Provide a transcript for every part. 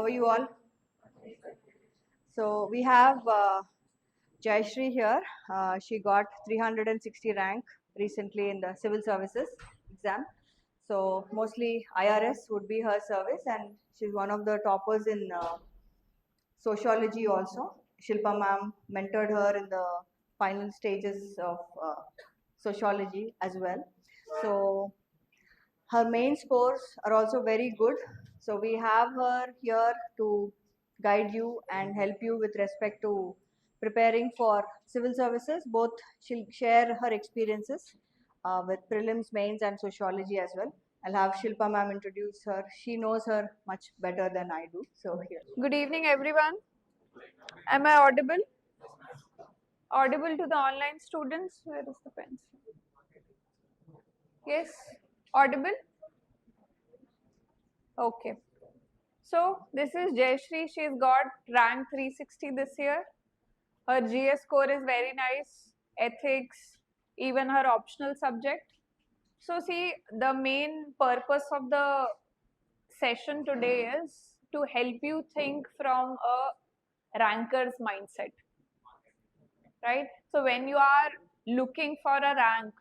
How are you all? So we have Jayashree here. She got 360 rank recently in the civil services exam. So mostly IRS would be her service, and she's one of the toppers in sociology also. Shilpa ma'am mentored her in the final stages of sociology as well. So her main scores are also very good. So we have her here to guide you and help you with respect to preparing for civil services. Both she'll share her experiences with prelims, mains and sociology as well. I'll have Shilpa ma'am introduce her. She knows her much better than I do. So here. Good evening, everyone. Am I audible? Audible to the online students? Where is the pencil? Yes, audible? Okay. So this is Jayashree. She's got rank 360 this year. Her GS score is very nice. Ethics, even her optional subject. So see, the main purpose of the session today is to help you think from a ranker's mindset. Right? So when you are looking for a rank,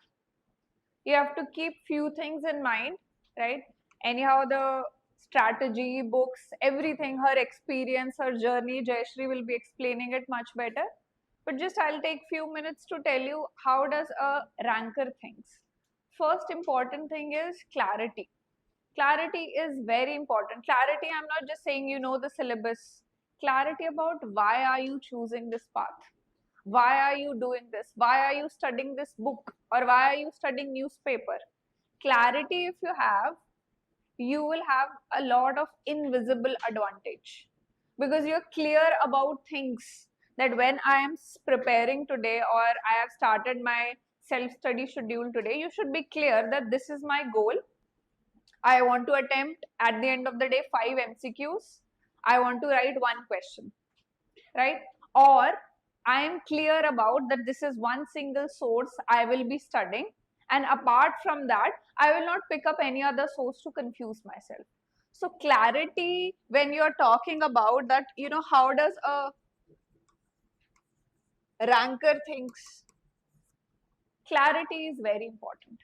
you have to keep few things in mind, right? Anyhow, the strategy, books, everything, her experience, her journey, Jayashree will be explaining it much better. But just I'll take few minutes to tell you how does a ranker thinks. First important thing is clarity. Clarity is very important. Clarity, I'm not just saying you know the syllabus. Clarity about why are you choosing this path? Why are you doing this? Why are you studying this book? Or why are you studying newspaper? Clarity, if you have, you will have a lot of invisible advantage because you're clear about things that when I am preparing today or I have started my self-study schedule today, you should be clear that this is my goal. I want to attempt at the end of the day 5 MCQs. I want to write one question, right? Or I am clear about that this is one single source I will be studying, and apart from that I will not pick up any other source to confuse myself. So clarity, when you're talking about that, you know, how does a ranker thinks, clarity is very important,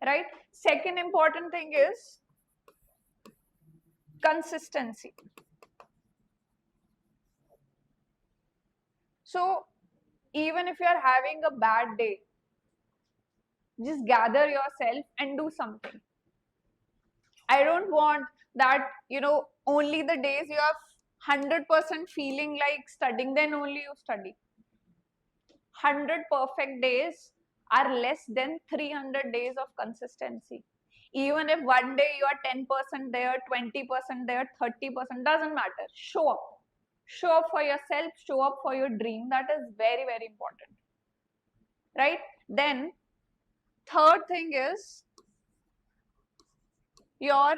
right? Second important thing is consistency. So even if you are having a bad day, just gather yourself and do something. I don't want that, you know, only the days you have 100% feeling like studying, then only you study. 100 perfect days are less than 300 days of consistency. Even if one day you are 10% there, 20% there, 30%, doesn't matter. Show up. Show up for yourself, show up for your dream. That is very, very important. Right? Then, third thing is your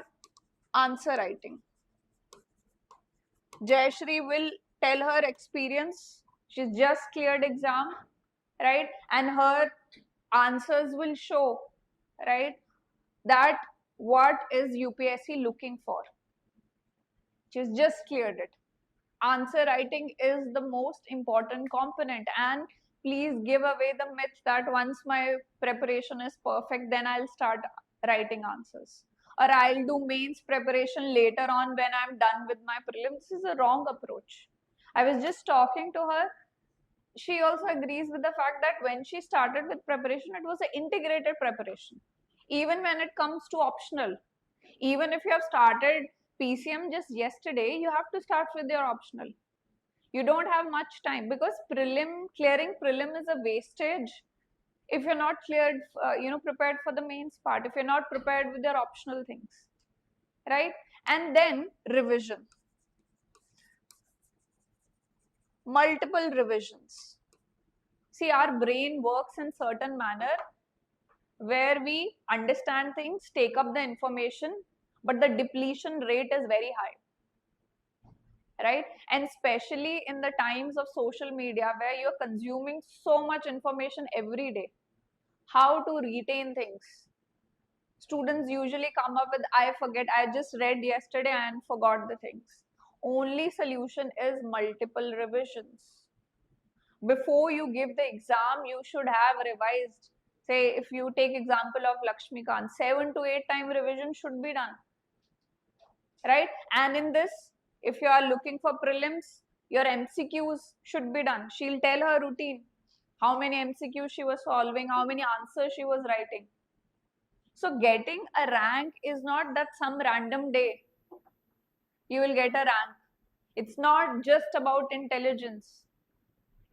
answer writing. Jayashree will tell her experience. She's just cleared exam, right? And her answers will show, right, that what is UPSC looking for. She's just cleared it. Answer writing is the most important component, and please give away the myth that once my preparation is perfect, then I'll start writing answers. Or I'll do mains preparation later on when I'm done with my prelims. This is a wrong approach. I was just talking to her. She also agrees with the fact that when she started with preparation, it was an integrated preparation. Even when it comes to optional, even if you have started PCM just yesterday, you have to start with your optional. You don't have much time because clearing prelim is a wastage if you're not cleared, prepared for the mains part, if you're not prepared with your optional things, right? And then revision. Multiple revisions. See, our brain works in certain manner where we understand things, take up the information, but the depletion rate is very high, right? And especially in the times of social media where you're consuming so much information every day, how to retain things. Students usually come up with, I forget, I just read yesterday and forgot the things. only solution is multiple revisions. Before you give the exam, you should have revised. Say, if you take example of Lakshmikant, 7 to 8 time revision should be done, right? And in this, if you are looking for prelims, your MCQs should be done. She'll tell her routine, how many MCQs she was solving, how many answers she was writing. So getting a rank is not that some random day you will get a rank. It's not just about intelligence.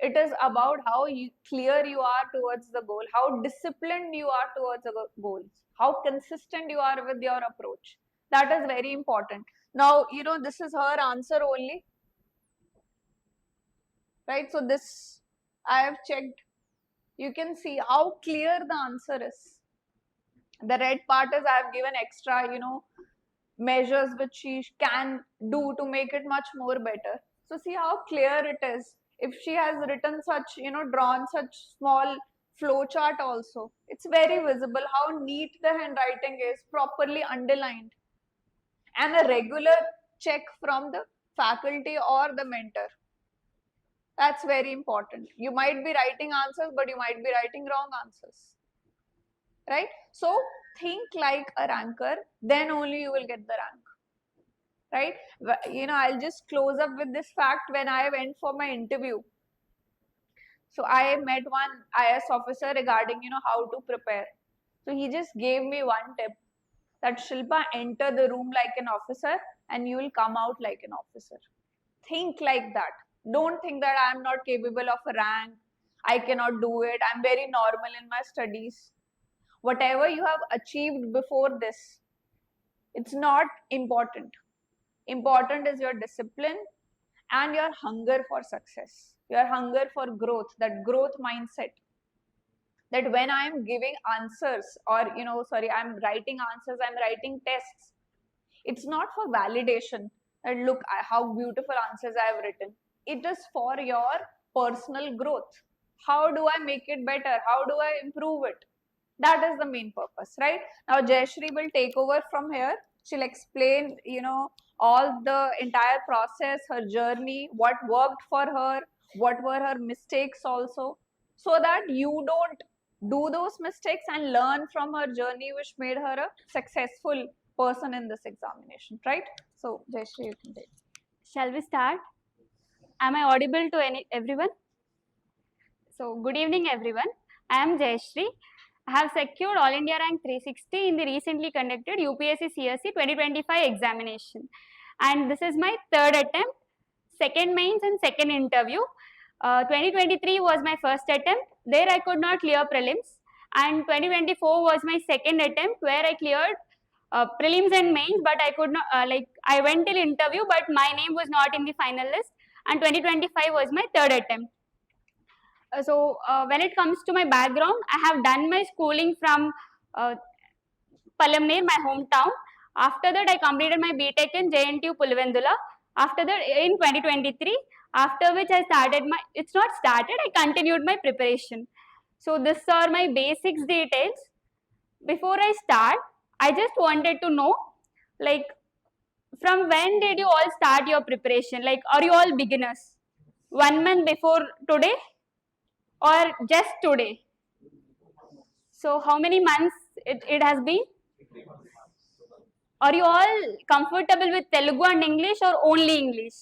It is about how clear you are towards the goal, how disciplined you are towards the goals, how consistent you are with your approach. That is very important. Now, this is her answer only, right? So this I have checked. You can see how clear the answer is. The red part is I have given extra, measures which she can do to make it much more better. So see how clear it is. If she has written such, drawn such small flow chart also, it's very visible how neat the handwriting is, properly underlined, and a regular check from the faculty or the mentor. That's very important. You might be writing answers, but you might be writing wrong answers, right? So think like a ranker, then only you will get the rank, right? I'll just close up with this fact. When I went for my interview, so I met one IAS officer regarding, how to prepare. So he just gave me one tip, that Shilpa, enter the room like an officer and you will come out like an officer. Think like that. Don't think that I am not capable of a rank, I cannot do it, I'm very normal in my studies. Whatever you have achieved before this, it's not important. Important is your discipline and your hunger for success, your hunger for growth, that growth mindset. That when I am giving answers, or I'm writing answers, I'm writing tests, it's not for validation that look how beautiful answers I have written. It is for your personal growth. How do I make it better? How do I improve it? That is the main purpose, right? Now Jayashree will take over from here. She'll explain, all the entire process, her journey, what worked for her, what were her mistakes also, so that you don't do those mistakes and learn from her journey, which made her a successful person in this examination, right? So Jayashree, you can take. Shall we start? Am I audible to everyone? So good evening everyone. I am Jayashree. I have secured All India Rank 360 in the recently conducted UPSC CSE 2025 examination. And this is my third attempt, second mains and second interview. 2023 was my first attempt. There I could not clear prelims. And 2024 was my second attempt where I cleared prelims and mains, but I could not, I went till interview, but my name was not in the final list. And 2025 was my third attempt. So when it comes to my background, I have done my schooling from Palamnir, my hometown. After that, I completed my BTech in JNTU Pulivendula. After that, in 2023, after which I started it's not started, I continued my preparation. So these are my basics details. Before I start, I just wanted to know, from when did you all start your preparation? Are you all beginners? 1 month before today? Or just today? So how many months it has been? Are you all comfortable with Telugu and English or only English?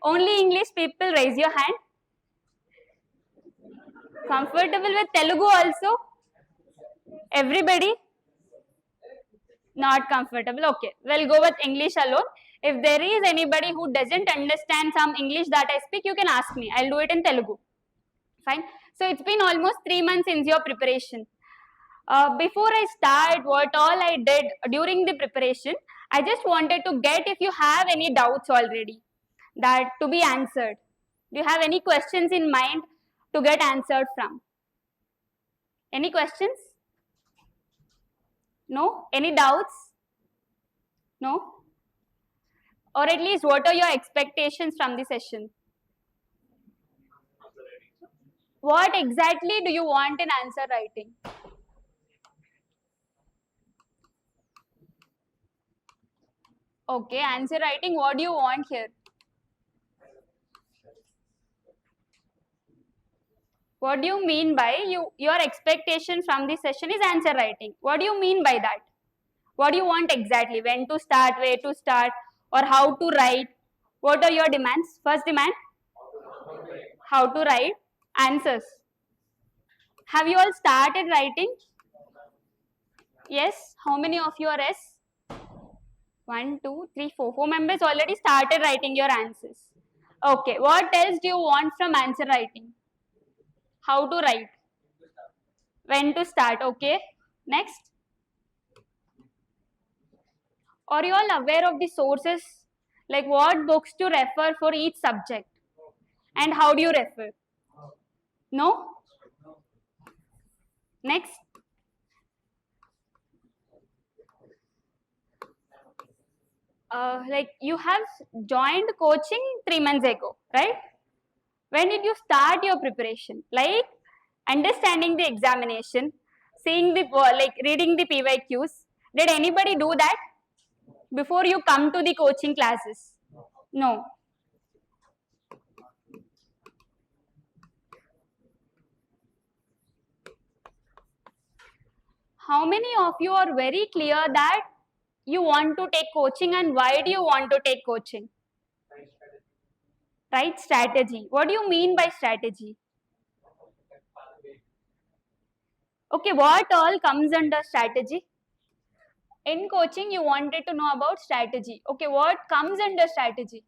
Only English people, raise your hand. Comfortable with Telugu also? Everybody? Not comfortable. Okay, we'll go with English alone. If there is anybody who doesn't understand some English that I speak, you can ask me. I'll do it in Telugu. Fine. So it's been almost 3 months since your preparation. Before I start what all I did during the preparation, I just wanted to get if you have any doubts already that to be answered. Do you have any questions in mind to get answered from? Any questions? No? Any doubts? No? Or at least what are your expectations from the session? What exactly do you want in answer writing? Okay, answer writing, what do you want here? What do you mean by your expectation from this session is answer writing? What do you mean by that? What do you want exactly? When to start, where to start, or how to write? What are your demands? First demand? How to write answers. Have you all started writing? Yes. How many of you are yes? 1, 2, 3, 4. 4 members already started writing your answers. Okay. What else do you want from answer writing? How to write? When to start? Okay. Next. Are you all aware of the sources? Like what books to refer for each subject? And how do you refer? No? Next. Like you have joined coaching 3 months ago, right? When did you start your preparation? Like understanding the examination, seeing the like reading the PYQs. Did anybody do that before you come to the coaching classes? No. How many of you are very clear that you want to take coaching and why do you want to take coaching? Right strategy. What do you mean by strategy? Okay, what all comes under strategy? In coaching, you wanted to know about strategy. Okay, what comes under strategy?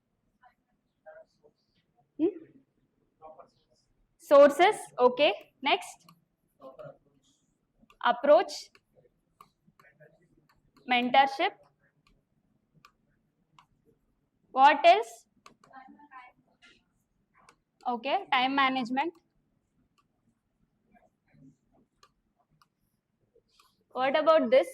Sources. Okay, next. Approach. Mentorship. What else? Okay, time management. What about this?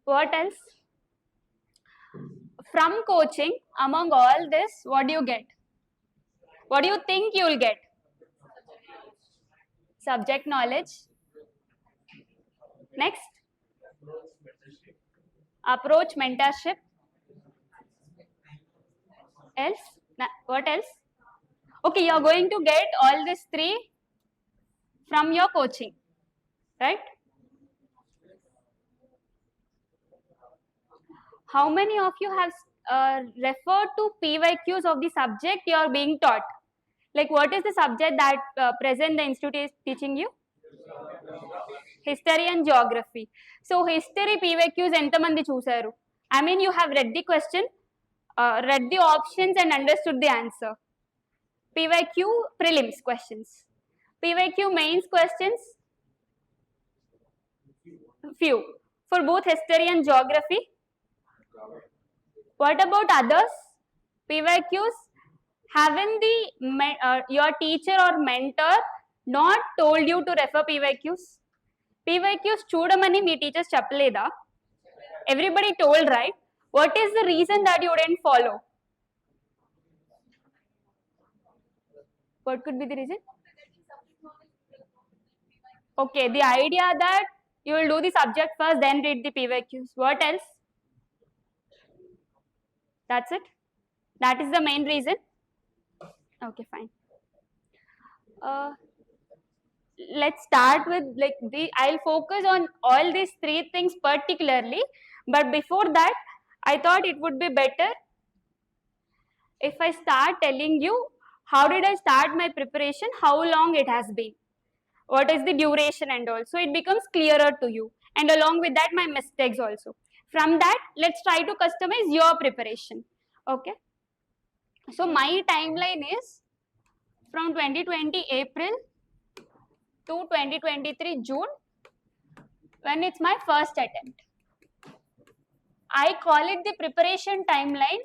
What else? From coaching, among all this, what do you get? What do you think you will get? Subject knowledge. Next. Approach, mentorship. Else? What else? Okay, you are going to get all these 3 from your coaching, right? How many of you have referred to PYQs of the subject you are being taught? Like what is the subject that present the institute is teaching you? History and geography. So history PYQs entamandi chusaru? I mean you have read the question, read the options and understood the answer. PYQ prelims questions. PYQ mains questions? Few. For both history and geography? What about others? PYQs? Haven't your teacher or mentor not told you to refer PYQs? PYQs చూడమని మీ teachers చెప్పలేదా? Everybody told, right? What is the reason that you didn't follow? What could be the reason? Okay, the idea that you will do the subject first, then read the PYQs. What else? That's it? That is the main reason? Okay, fine. Let's start with like I'll focus on all these 3 things particularly, but before that I thought it would be better if I start telling you how did I start my preparation, how long it has been, what is the duration and all, so it becomes clearer to you, and along with that my mistakes also. From that, let's try to customize your preparation. Okay, so my timeline is from 2020 April to 2023 June, when it's my first attempt. I call it the preparation timeline,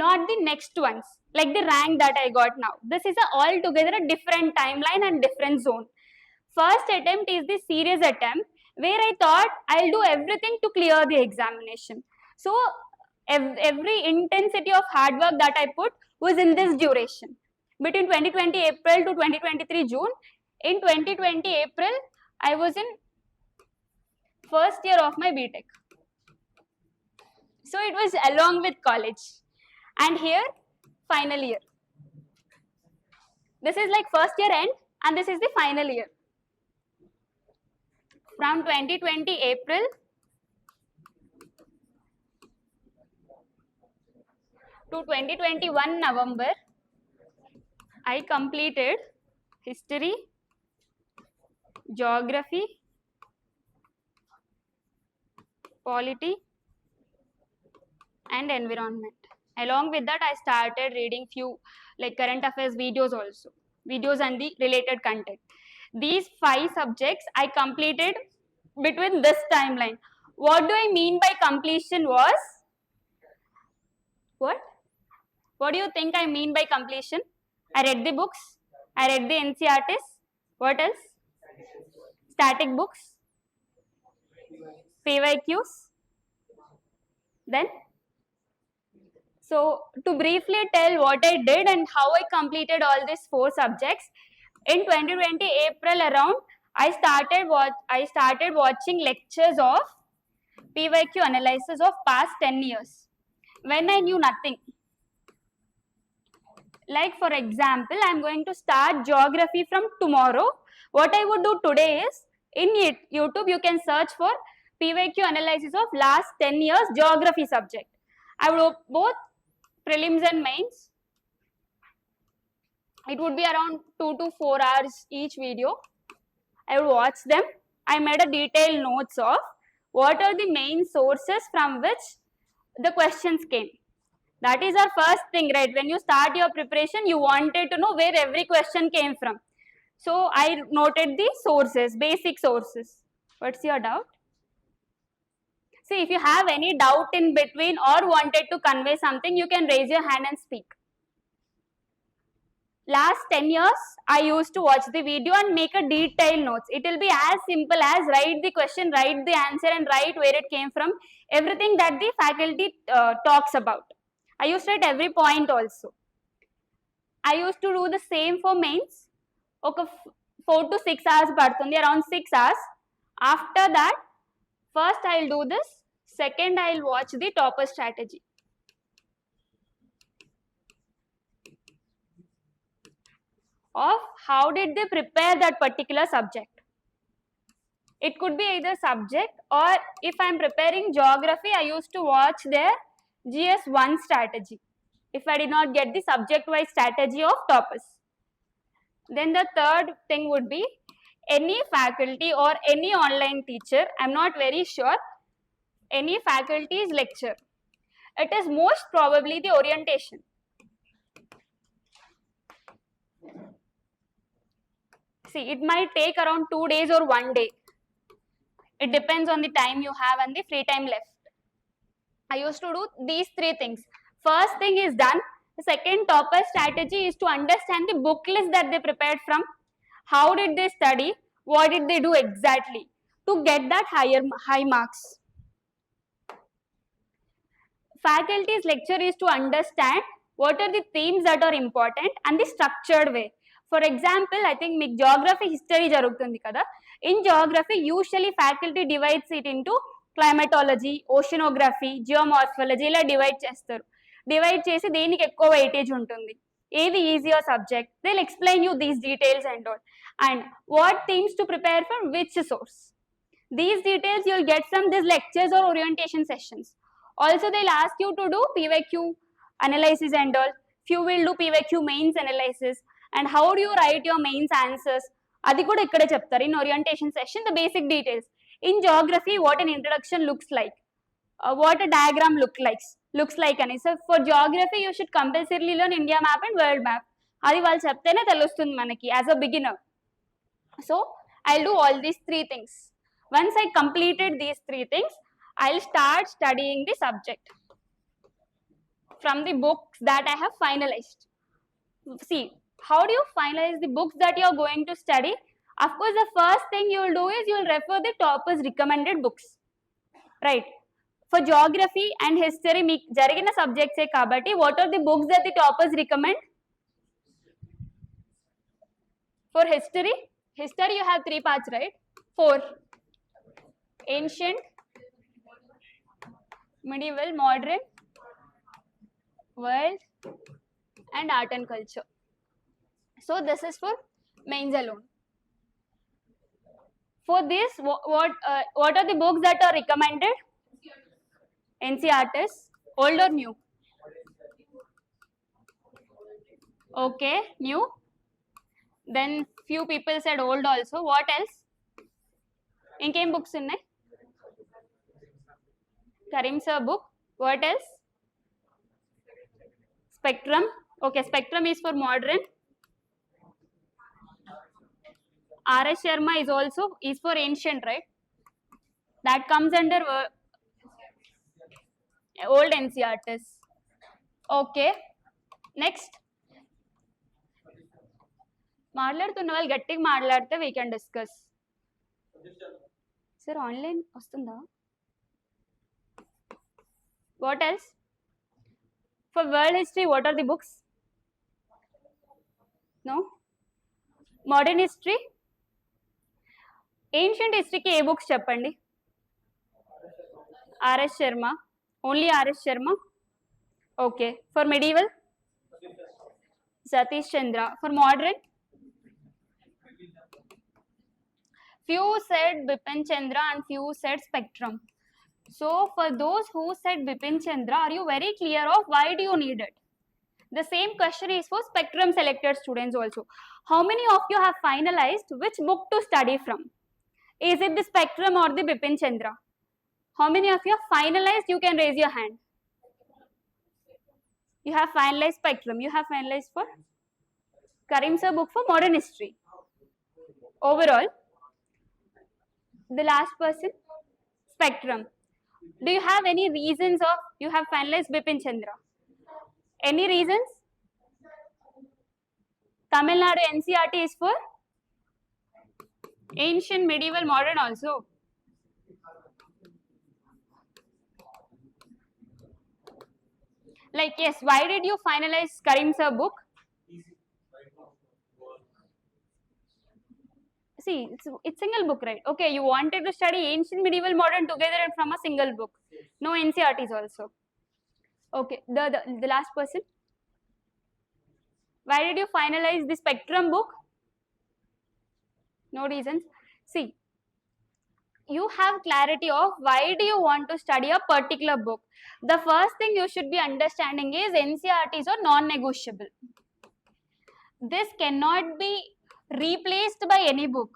not the next ones, like the rank that I got now. This is altogether a different timeline and different zone. First attempt is the serious attempt, where I thought I'll do everything to clear the examination. So every intensity of hard work that I put was in this duration. Between 2020 April to 2023 June, In 2020 April, I was in first year of my BTech. So it was along with college. And here, final year. This is like first year end and this is the final year. From 2020 April to 2021 November, I completed history, geography, polity, and environment. Along with that, I started reading few like current affairs videos also, videos and the related content. These 5 subjects I completed between this timeline. What do I mean by completion was? What? What do you think I mean by completion? I read the books, I read the NCERTs. What else? Static books, PYQs. Then? So, to briefly tell what I did and how I completed all these 4 subjects, in 2020 April around, I started watching lectures of PYQ analysis of past 10 years when I knew nothing. Like for example, I am going to start geography from tomorrow. What I would do today is, in YouTube you can search for PYQ analysis of last 10 years geography subject. I would both prelims and mains. It would be around 2 to 4 hours each video. I would watch them. I made a detailed notes of what are the main sources from which the questions came. That is our first thing, right? When you start your preparation, you wanted to know where every question came from. So I noted the sources, basic sources. What's your doubt? See, if you have any doubt in between or wanted to convey something, you can raise your hand and speak. Last 10 years, I used to watch the video and make a detailed notes. It will be as simple as write the question, write the answer and write where it came from. Everything that the faculty talks about. I used to write every point also. I used to do the same for mains. Okay, 4 to 6 hours padtundi, around 6 hours. After that, first I will do this. Second, I will watch the topper strategy. Of how did they prepare that particular subject. It could be either subject, or if I am preparing geography, I used to watch their GS1 strategy if I did not get the subject wise strategy of toppers. Then the third thing would be any faculty or any online teacher, I am not very sure, any faculty's lecture. It is most probably the orientation. See, it might take around 2 days or 1 day. It depends on the time you have and the free time left. I used to do these 3 things. First thing is done. The second topper strategy is to understand the book list that they prepared from. How did they study? What did they do exactly to get that high marks? Faculty's lecture is to understand what are the themes that are important and the structured way. For example, I think geography history jarugutundi kada. In geography, usually faculty divides it into climatology, oceanography, geomorphology ఇలా divide చేస్తారు. Divide చేసి దేనికి ఎక్కువ weightage ఉంటుంది, ఏది easier subject, they will explain you these details and all, and what themes to prepare from which source. These details you will get from these lectures or orientation sessions. Also, they will ask you to do PYQ analysis and all. Few will do PYQ mains analysis, and how do you write your mains answers. Adi kuda ikkade cheptaru in orientation session, the basic details. In geography, what an introduction looks like, what a diagram looks like ani. So for geography, you should compulsorily learn India map and world map. Adi vallu cheptene telustundi manaki as a beginner. So I'll do all these 3 things. Once I completed these 3 things, I'll start studying the subject from the books that I have finalized. See, how do you finalize the books that you are going to study? Of course, the first thing you will do is you will refer the toppers recommended books, right? For geography and history, meek jarigina subjects e kabatti, what are the books that the toppers recommend? For history, history you have 3 parts, right? 4. Ancient, medieval, modern, world, and art and culture. So this is for mains alone. For this, what are the books that are recommended? NCERTs, old or new? Okay, new. Then few people said old also. What else? Inkem books in Karim sir book. What else? Spectrum. Okay, Spectrum is for modern. R.S. Sharma is for ancient, right? That comes under old NCERTs. Okay. Next. మాట్లాడుతున్న వాళ్ళు గట్టిగా మాట్లాడితే we can discuss. Sir, online వస్తుందా? What else? For world history, what are the books? No? Modern history? Ancient history ki A books చెప్పండి? R.S. Sharma. Only R.S. Sharma? Okay. For medieval? Satish Chandra. For modern? Few said Bipin Chandra and few said Spectrum. So for those who said Bipin Chandra, are you very clear of why do you need it? The same question is for Spectrum selected students also. How many of you have finalized which book to study from? Is it the Spectrum or the Bipin Chandra? How many of you have finalized? You can raise your hand. You have finalized Spectrum. You have finalized for Karim sir book for modern history. Overall, the last person, Spectrum. Do you have any reasons of you have finalized Bipin Chandra? Any reasons? Tamil Nadu NCERT is for ancient, medieval, modern also. Like yes, why did you finalize Karim sir book? See, it's single book, right? Okay, you wanted to study ancient, medieval, modern together from a single book. No NCERTs also. Okay, the last person. Why did you finalize the Spectrum book? No reasons. See, you have clarity of why do you want to study a particular book. The first thing you should be understanding is NCERTs are non-negotiable. This cannot be replaced by any book.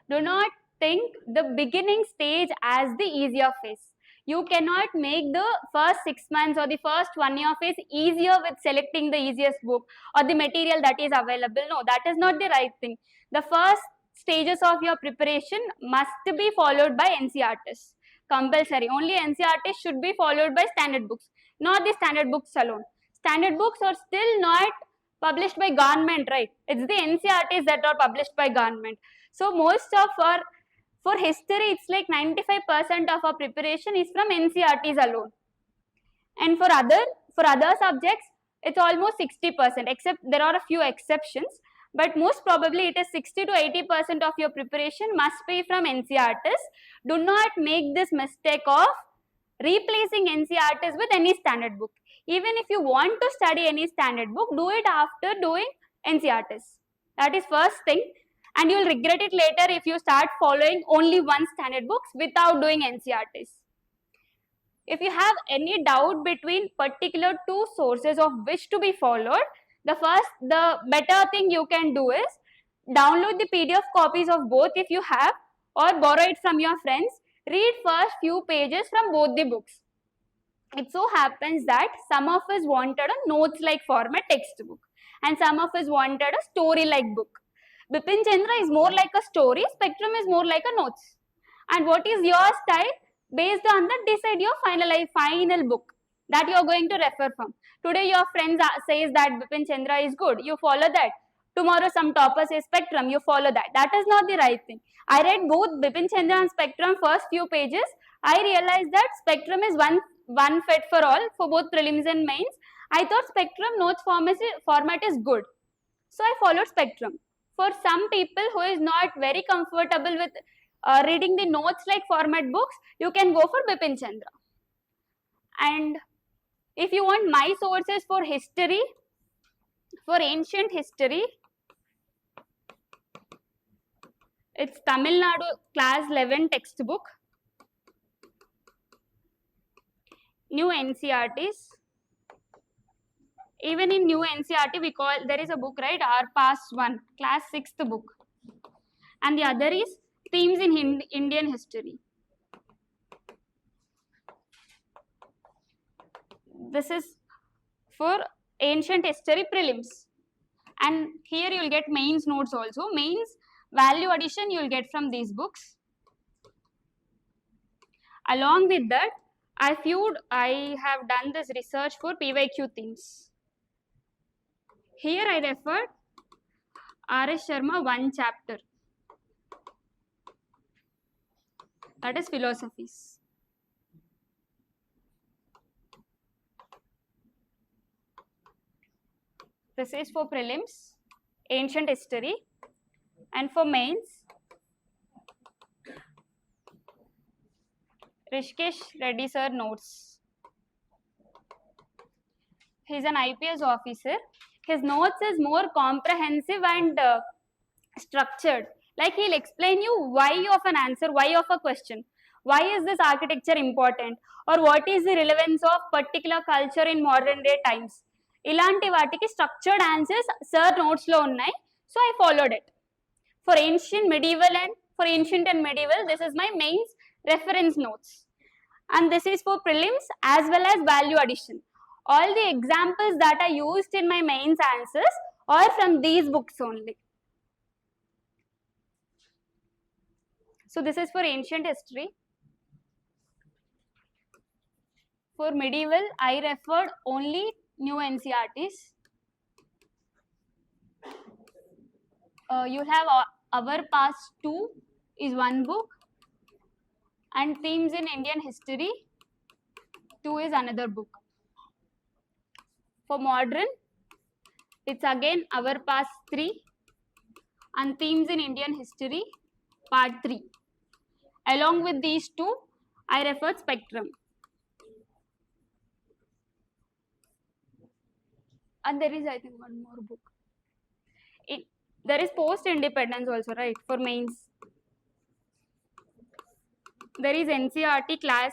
Do not think the beginning stage as the easier phase. You cannot make the first 6 months or the first 1 year phase easier with selecting the easiest book or the material that is available. No, that is not the right thing. The first stages of your preparation must be followed by NCERTs. Compulsory. Only NCERTs should be followed by standard books, not the standard books alone. Standard books are still not published by government, right? It's the NCERTs that are published by government. So most of for history, it's like 95% of our preparation is from NCERTs alone. And for other subjects, it's almost 60%, except there are a few exceptions. But most probably it is 60 to 80% of your preparation must be from NCERTs. Do not make this mistake of replacing NCERTs with any standard book. Even if you want to study any standard book, do it after doing NCERTs. That is first thing. And you will regret it later if you start following only one standard books without doing NCERTs. If you have any doubt between particular two sources of which to be followed, the better thing you can do is download the PDF copies of both if you have, or borrow it from your friends. Read first few pages from both the books. It so happens that some of us wanted a notes-like format textbook and some of us wanted a story-like book. Bipin Chandra is more like a story, Spectrum is more like a notes. And what is your style? Based on that, decide your final book that you are going to refer from. Today your friends says that Bipin Chandra is good, you follow that. Tomorrow some topper says Spectrum, you follow that. That is not the right thing. I read both Bipin Chandra and Spectrum first few pages. I realized that Spectrum is one fit for all for both prelims and mains. I thought Spectrum notes format is good. So I followed Spectrum. For some people who is not very comfortable with reading the notes like format books, you can go for Bipin Chandra. And if you want my sources for history, for ancient history, it's Tamil Nadu class 11 textbook, new NCRTs. Even in new NCRT, we call, there is a book, right? R Pass 1, class 6th book. And the other is themes in Indian history. This is for ancient history prelims. And here you will get mains notes also. Mains value addition you will get from these books. Along with that, I have done this research for PYQ themes. Here I referred R.S. Sharma one chapter, that is philosophies. This is for prelims, ancient history, and for mains, R.C.Reddy sir notes. He is an IPS officer. His notes is more comprehensive and structured. Like he'll explain you why of an answer, why of a question, why is this architecture important, or what is the relevance of particular culture in modern day times. ఇలాంటి వాటికి structured answers sir notes లో ఉన్నాయి. So I followed it. For ancient and medieval, this is my mains reference notes. And this is for prelims as well as value addition. All the examples that are used in my mains answers are from these books only. So this is for ancient history. For medieval, I referred only new NCRTs. You have Our Past 2 is one book, and Themes in Indian History 2 is another book. For modern, it's again Our Past 3 and Themes in Indian History Part 3. Along with these two, I referred Spectrum. And there is, I think, one more book. There is post-independence also, right, for mains. There is NCRT class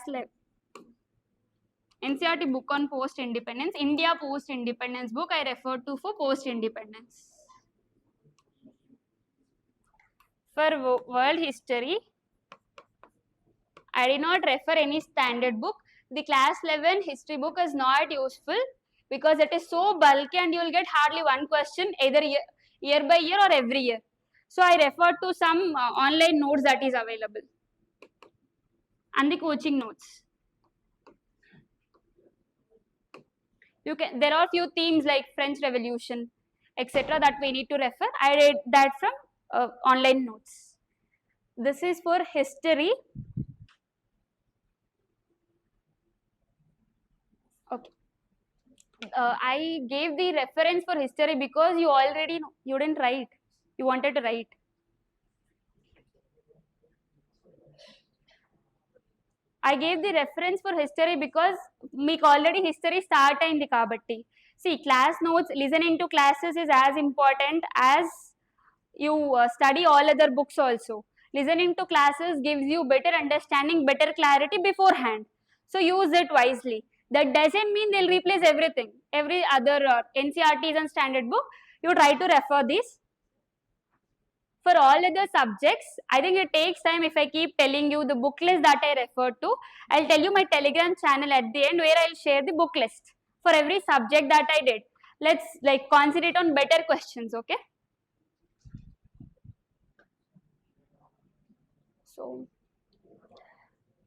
NCRT book on post-independence, India post-independence book I referred to for post-independence. For world history, I did not refer any standard book. The class 11 history book is not useful because it is so bulky and you will get hardly one question either year by year or every year. So I referred to some online notes that is available and the coaching notes. There are few themes like French Revolution, etc. that we need to refer. I read that from online notes. This is for history. Okay. I gave the reference for history because you already know. You didn't write. You wanted to write. I gave the reference for history because meeku already history start ayindi kabatti. See, class notes, listening to classes is as important as you study all other books also. Listening to classes gives you better understanding, better clarity beforehand. So use it wisely. That doesn't mean they'll replace everything. Every other NCRTs and standard book, you try to refer these. For all other subjects, I think it takes time if I keep telling you the book list that I referred to. I'll tell you my Telegram channel at the end where I'll share the book list for every subject that I did. Let's concentrate on better questions, okay? So,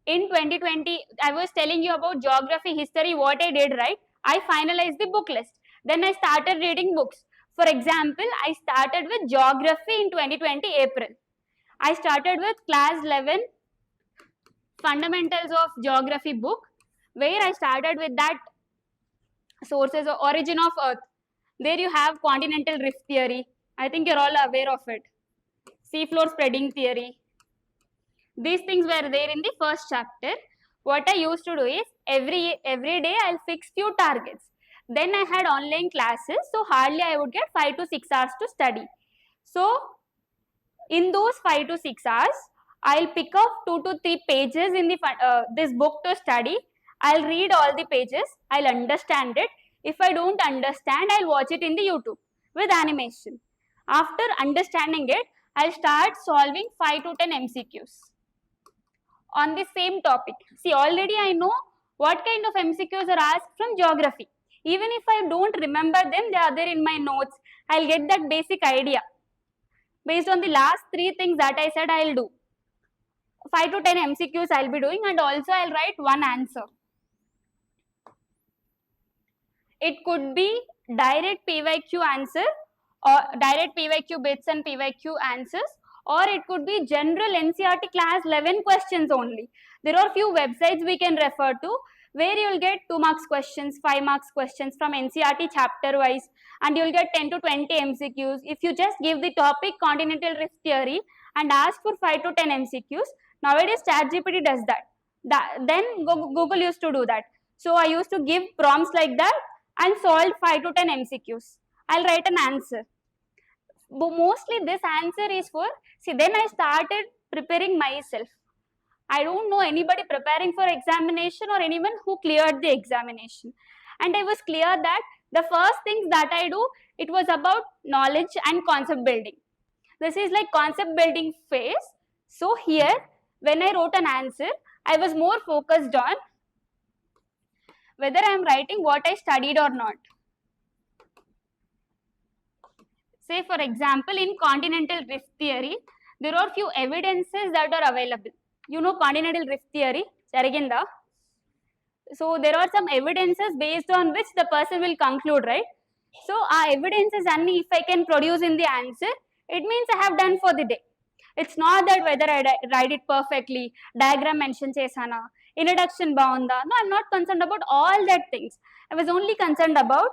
in 2020, I was telling you about geography, history, what I did, right? I finalized the book list. Then I started reading books. For example, I started with geography in 2020 April. I started with class 11 fundamentals of geography book, where I started with that sources or origin of Earth. There you have continental rift theory. I think you're all aware of it. Seafloor spreading theory. These things were there in the first chapter. What I used to do is every day I'll fix few targets. Then I had online classes, so hardly I would get 5 to 6 hours to study. So in those 5 to 6 hours, I'll pick up 2 to 3 pages in the this book to study. I'll read all the pages. I'll understand it. If I don't understand, I'll watch it in the YouTube with animation. After understanding it, I'll start solving 5 to 10 MCQs on the same topic. See, already I know what kind of MCQs are asked from geography. Even if I don't remember them, they are there in my notes. I'll get that basic idea. Based on the last 3 things that I said, I'll do. 5 to 10 MCQs I'll be doing, and also I'll write one answer. It could be direct PYQ answer or direct PYQ bits and PYQ answers, or it could be general NCERT class 11 questions only. There are few websites we can refer to where you will get 2 marks questions, 5 marks questions from NCERT chapter wise, and you will get 10 to 20 MCQs. If you just give the topic continental rift theory and ask for 5 to 10 MCQs, nowadays ChatGPT does that. Then Google used to do that. So I used to give prompts like that and solve 5 to 10 MCQs. I'll write an answer. But mostly this answer is for, see, then I started preparing myself. I don't know anybody preparing for examination or anyone who cleared the examination. And I was clear that the first things that I do, it was about knowledge and concept building. This is like concept building phase. So here, when I wrote an answer, I was more focused on whether I am writing what I studied or not. Say for example, in continental rift theory, there are few evidences that are available. You know continental rift theory, Jariginda. So there are some evidences based on which the person will conclude, right? So our evidences, and if I can produce in the answer, it means I have done for the day. It's not that whether I write it perfectly, diagram mention chesana, introduction baunda. No, I'm not concerned about all that things. I was only concerned about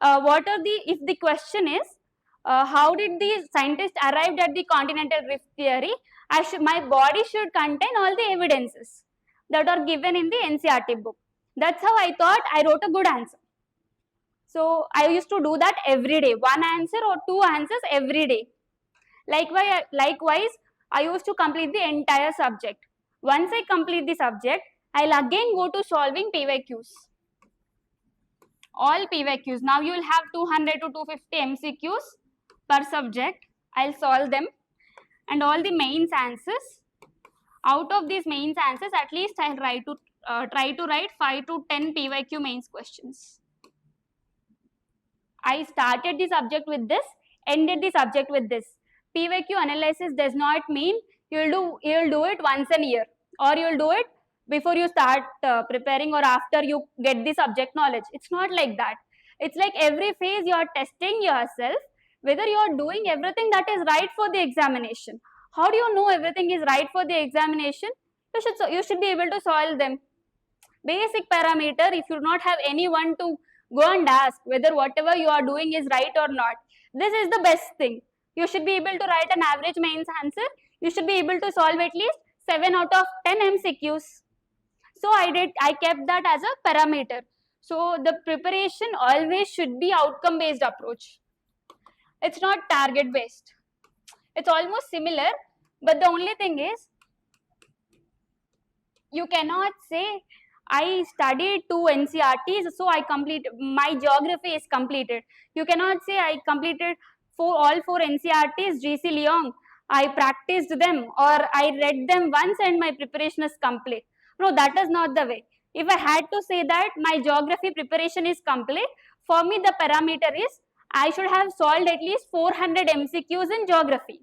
if the question is, how did the scientist arrived at the continental rift theory? My body should contain all the evidences that are given in the NCERT book. That's how I thought I wrote a good answer. So I used to do that every day, 1 answer or 2 answers every day. Likewise, I used to complete the entire subject. Once I complete the subject, I'll again go to solving PYQs. All PYQs. Now you will have 200 to 250 MCQs per subject. I'll solve them. And all the mains answers. Out of these mains answers, at least I'll try to write 5 to 10 PYQ mains questions. I started the subject with this, ended the subject with this. PYQ analysis does not mean you'll do it once a year, or you'll do it before you start preparing or after you get the subject knowledge. It's not like that. It's like every phase you are testing yourself whether you are doing everything that is right for the examination. How do you know everything is right for the examination? You should be able to solve them. Basic parameter, if you do not have anyone to go and ask whether whatever you are doing is right or not, this is the best thing. You should be able to write an average mains answer. You should be able to solve at least 7 out of 10 MCQs. So I kept that as a parameter. So the preparation always should be outcome based approach. It's not target based. It's almost similar, but the only thing is, you cannot say I studied 2 NCERTs, so my geography is completed. You cannot say I completed all 4 NCERTs, GC Leong, I practiced them or I read them once and my preparation is complete. No, that is not the way. If I had to say that my geography preparation is complete, for me the parameter is I should have solved at least 400 MCQs in geography,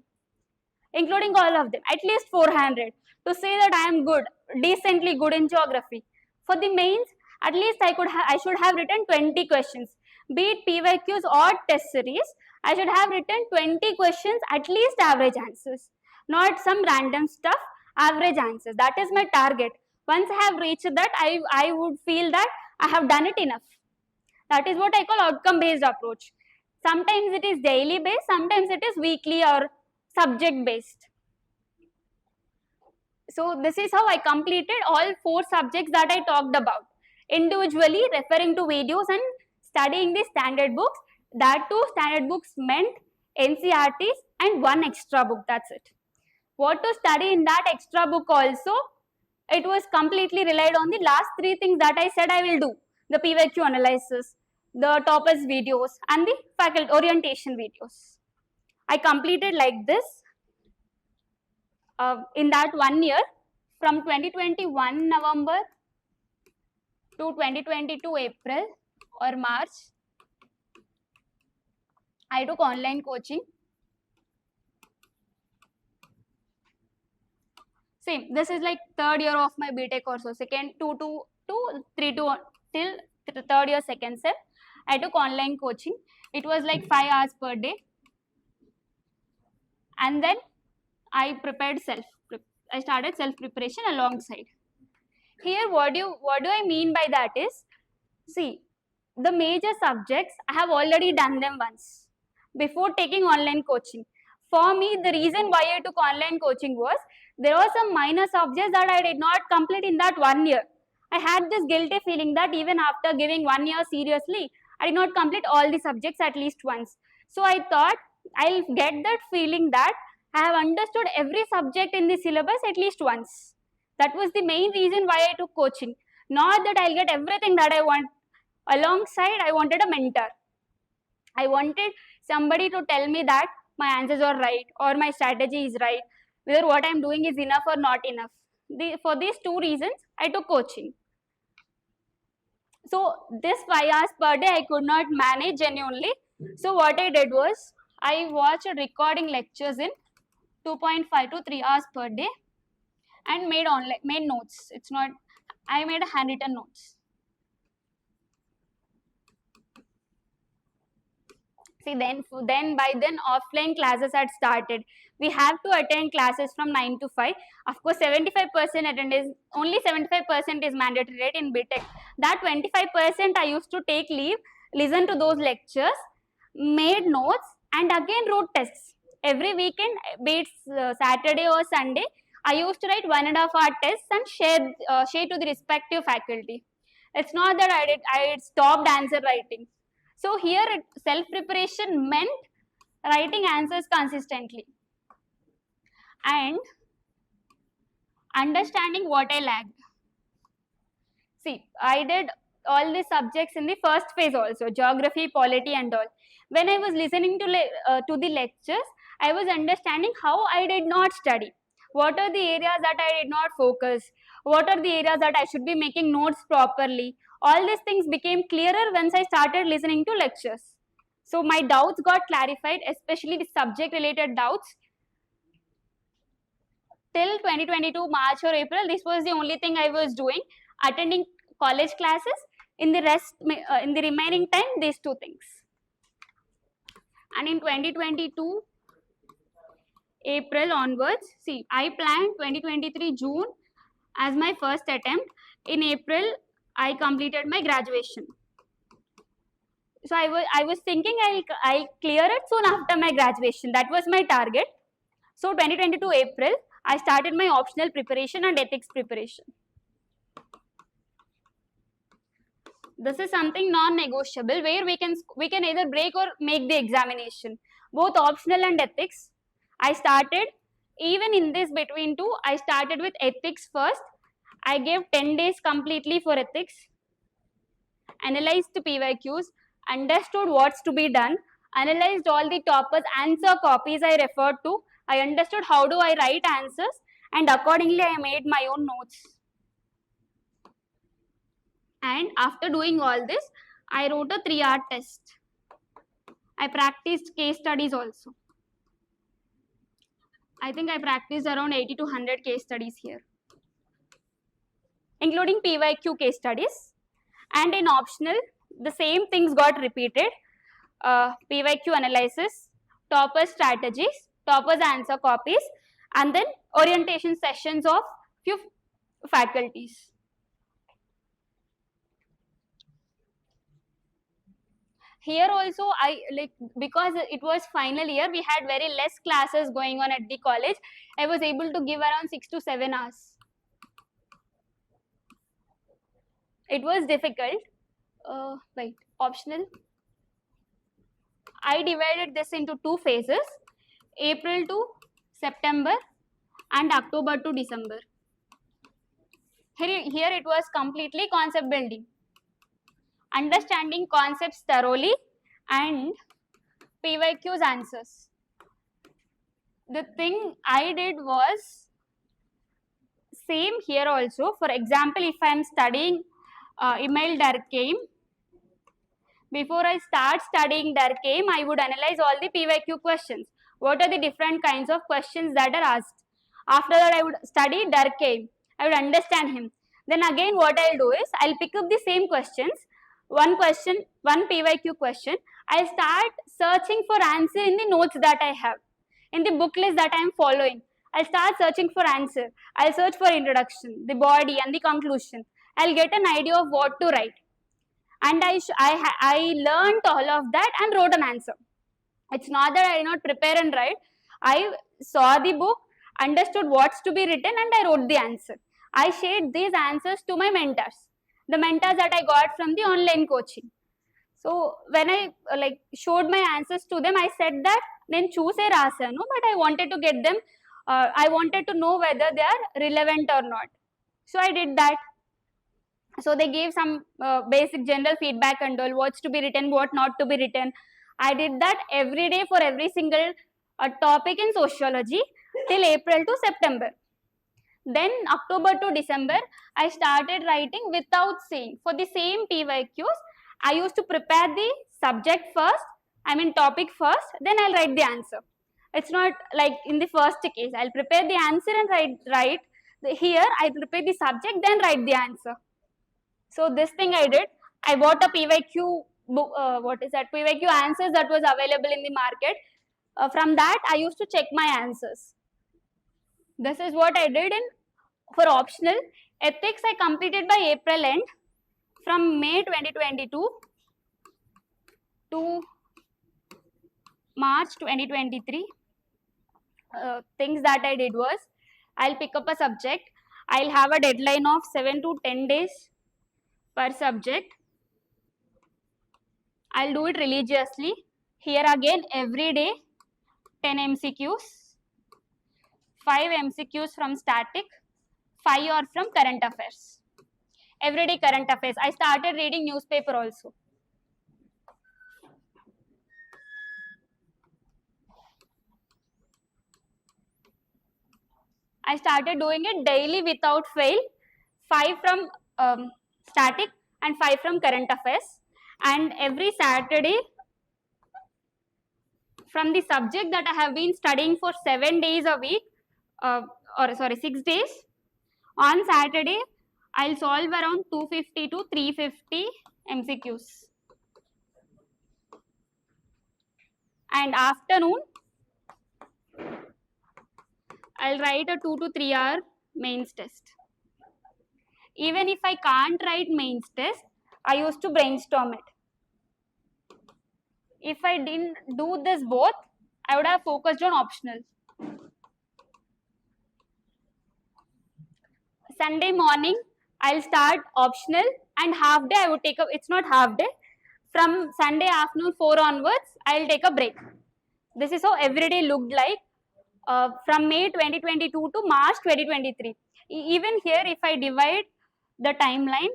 including all of them, at least 400, to say that I am good, decently good in geography. For the mains, at least I should have written 20 questions. Be it PYQs or test series, I should have written 20 questions, at least average answers, not some random stuff, average answers. That is my target. Once I have reached that, I would feel that I have done it enough. That is what I call outcome based approach. Sometimes it is daily based, sometimes it is weekly or subject based. So this is how I completed all 4 subjects that I talked about, individually referring to videos and studying the standard books. That too, standard books meant NCRTs and 1 extra book, that's it. What to study in that extra book also, it was completely relied on the last 3 things that I said I will do: the PYQ analysis, the toppers videos and the faculty orientation videos. I completed like this. In that 1 year, from 2021 November to 2022 April or March, I took online coaching. Same, this is like 3rd year of my BTech or so, second 2 to 3 to till 3rd year second sem. I took online coaching. It was like 5 hours per day, and then I started self preparation alongside. Here, what do I mean by that is, see, the major subjects I have already done them once before taking online coaching. For me, the reason why I took online coaching was there were some minor subjects that I did not complete in that 1 year. I had this guilty feeling that even after giving 1 year seriously, I did not complete all the subjects at least once. So I thought I'll get that feeling that I have understood every subject in the syllabus at least once. That was the main reason why I took coaching. Not that I'll get everything that I want. Alongside, I wanted a mentor. I wanted somebody to tell me that my answers are right or my strategy is right, whether what I'm doing is enough or not enough. For these 2 reasons, I took coaching. So this 5 hours per day I could not manage genuinely. So what I did was, I watched recording lectures in 2.5 to 3 hours per day and made notes. I made handwritten notes. See, then by then offline classes had started. We have to attend classes from 9 to 5. Of course, 75% attendance, only 75% is mandatory, right, in BTech. That 25% I used to take leave, listen to those lectures, made notes, and again wrote tests. Every weekend, be it Saturday or Sunday, I used to write 1.5 hour tests and share to the respective faculty. It's not that I stopped answer writing. So here, self-preparation meant writing answers consistently and understanding what I lacked. See, I did all the subjects in the first phase also, geography, polity and all. When I was listening to the lectures, I was understanding how I did not study. What are the areas that I did not focus? What are the areas that I should be making notes properly? All these things became clearer once I started listening to lectures. So my doubts got clarified, especially the subject related doubts. Till 2022 March or April, this was the only thing I was doing, attending college classes. In the remaining time, these 2 things. And in 2022 April onwards, see, I planned 2023 June as my first attempt. In April, I completed my graduation. So I was thinking I'll clear it soon after my graduation. That was my target. So 2022 April, I started my optional preparation and ethics preparation. This is something non-negotiable where we can either break or make the examination. Both optional and ethics. I started, even in this between 2, I started with ethics first. I gave 10 days completely for ethics, analyzed the PYQs, understood what's to be done, analyzed all the toppers answer copies I referred to. I understood how do I write answers, and accordingly I made my own notes. And after doing all this, I wrote a 3-hour test. I practiced case studies also. I think I practiced around 80 to 100 case studies here, including PYQ case studies. And in optional, the same things got repeated. PYQ analysis, toppers strategies, toppers answer copies, and then orientation sessions of few faculties. here also I like, because it was final year, we had very less classes going on at the college. I was able to give around 6 to 7 hours. It was difficult. Wait, optional. I divided this into 2 phases, April to September and October to December. Here it was completely concept building, understanding concepts thoroughly and PYQ's answers. The thing I did was same here also. For example, if I am studying email Durkheim, before I start studying Durkheim, I would analyze all the PYQ questions. What are the different kinds of questions that are asked? After that, I would study Durkheim. I would understand him. Then again, what I'll do is, I'll pick up the same questions, one question, one PYQ question. I'll start searching for answer in the notes that I have, in the book list that I am following. I'll start searching for answer. I'll search for introduction, the body and the conclusion. I'll get an idea of what to write. And I learned all of that and wrote an answer. It's not that I did not prepare and write. I saw the book, understood what's to be written, and I wrote the answer. I shared these answers to my mentors, the mentors that I got from the online coaching. So when I showed my answers to them, I said that then choose a rasa, no, but I wanted to get them, I wanted to know whether they are relevant or not. So I did that. So they gave some basic general feedback and all, what's to be written, what not to be written. I did that every day for every single topic in sociology till April to September. Then October to December, I started writing without seeing. For the same PYQs, I used to prepare the subject first, topic first, then I'll write the answer. It's not like in the first case, I'll prepare the answer and write. Here, I prepare the subject, then write the answer. So this thing I did. I bought a PYQ book, PYQ answers that was available in the market. From that, I used to check my answers. This is what I did for optional. Ethics I completed by April end. From May 2022 to March 2023, things that I did was, I'll pick up a subject. I'll have a deadline of 7 to 10 days per subject. I'll do it religiously. Here again, every day, 10 MCQs, 5 MCQs from static, 5 are from current affairs. Everyday current affairs. I started reading newspaper also. I started doing it daily without fail. 5 from static and 5 from current affairs. And every Saturday, from the subject that I have been studying for 7 days a week, 6 days, on Saturday, I'll solve around 250 to 350 MCQs. And afternoon, I'll write a 2 to 3 hour mains test. Even if I can't write mains test, I used to brainstorm it. If I didn't do this both, I would have focused on optional. Sunday morning, I'll start optional, and half day I would take a, it's not half day, from Sunday afternoon 4 onwards, I'll take a break. This is how every day looked like from May 2022 to March 2023. Even here, if I divide the timeline,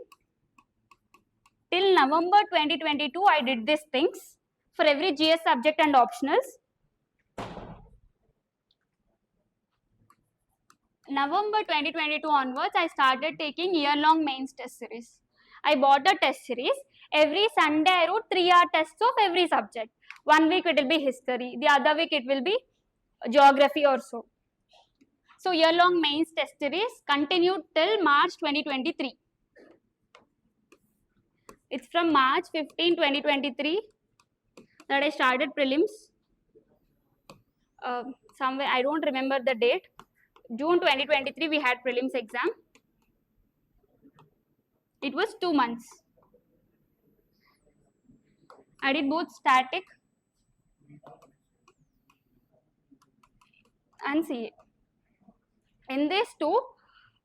till November 2022, I did these things for every GS subject and optionals. November 2022 onwards, I started taking year-long mains test series. I bought a test series. Every Sunday, I wrote 3-hour tests of every subject. 1 week it will be history. The other week it will be geography or so. So year-long mains test series continued till March 2023. It's from March 15, 2023 that I started prelims. Somewhere, I don't remember the date. June 2023, we had prelims exam. It was 2 months. I did both static and CA. In these 2